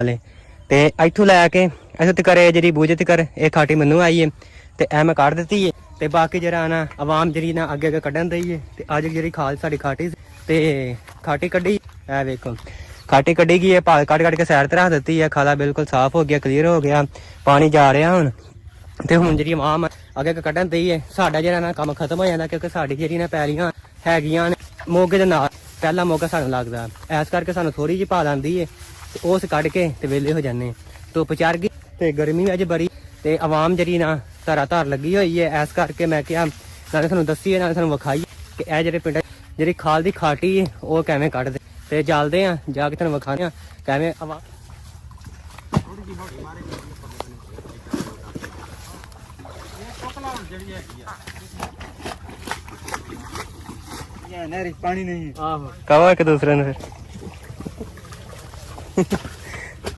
ਤੇ ਇੱਥੋਂ ਲੈ ਕੇ ਇੱਥੋਂ ਤੱਕ ਜਿਹੜੀ ਬੂਝ ਤੱਕ ਇਹ ਖਾਟੀ ਮੈਨੂੰ ਆਈ ਹੈ ਤੇ ਇਹ ਮੈਂ ਕੱਢ ਦਿੱਤੀ ਹੈ। ਤੇ ਬਾਕੀ ਜਿਹੜਾ ਨਾ ਆਵਾਮ ਜਿਹੜੀ ਨਾ ਅੱਗੇ ਅੱਗੇ ਕੱਢਣ ਦਈ ਹੈ। ਤੇ ਅੱਜ ਜਿਹੜੀ ਖਾਲ ਸਾਡੀ ਖਾਟੀ ਤੇ ਖਾਟੀ ਕੱਢੀ, ਇਹ ਵੇਖੋ ਖਾਟੀ ਕੱਢੀ ਗਈ ਹੈ। ਭਾਲ ਕੱਢ ਕੇ ਸਾਈਡ ਤੇ ਰੱਖ ਦਿੱਤੀ ਹੈ। ਖਾਲਾ ਬਿਲਕੁਲ ਸਾਫ਼ ਹੋ ਗਿਆ, ਕਲੀਅਰ ਹੋ ਗਿਆ, ਪਾਣੀ ਜਾ ਰਿਹਾ ਹੁਣ। ਤੇ ਹੁਣ ਜਿਹੜੀ ਆਵਾਮ ਅੱਗੇ ਅੱਗੇ ਕੱਢਣ ਦਈ ਹੈ। ਸਾਡਾ ਜਿਹੜਾ ਨਾ ਕੰਮ ਖਤਮ ਹੋ ਜਾਂਦਾ, ਕਿਉਂਕਿ ਸਾਡੀ ਜਿਹੜੀ ਨਾ ਪੈਲੀਆਂ ਹੈਗੀਆਂ ਨੇ ਮੋਗੇ ਦੇ ਨਾਲ, ਪਹਿਲਾ ਮੌਕਾ ਸਾਨੂੰ ਲੱਗਦਾ, ਇਸ ਕਰਕੇ ਸਾਨੂੰ ਥੋੜੀ ਜਿਹੀ ਭਾਲ ਆਉਂਦੀ ਹੈ ਤੇ ਉਸ ਕੱਢ ਕੇ ਤੇ ਵਿਹਲੇ ਹੋ ਜਾਂਦੇ। ਧੁੱਪ ਚੜ ਗਈ ਤੇ ਗਰਮੀ ਅੱਜ ਬੜੀ ਤੇ ਆਵਾਮ ਜਿਹੜੀ ਨਾ ਧਾਰ ਲੱਗੀ ਹੋਈ ਹੈ। ਇਸ ਕਰਕੇ ਮੈਂ ਕਿਹਾ ਨਾਲੇ ਤੁਹਾਨੂੰ ਦੱਸੀਏ ਨਾਲੇ ਤੁਹਾਨੂੰ ਵਿਖਾਈਏ ਕਿ ਇਹ ਜਿਹੜੇ ਪਿੰਡ ਜਿਹੜੀ ਖਾਲ ਦੀ ਖਾਟੀ ਹੈ ਉਹ ਕਿਵੇਂ ਕੱਢਦੇ। ਤੇ ਚੱਲਦੇ ਆ ਜਾ ਕੇ ਤੁਹਾਨੂੰ ਵਿਖਾਉਂਦੇ ਆ ਕਿਵੇਂ ਆਵਾਮ पानी नहीं कहो एक दूसरे ने फिर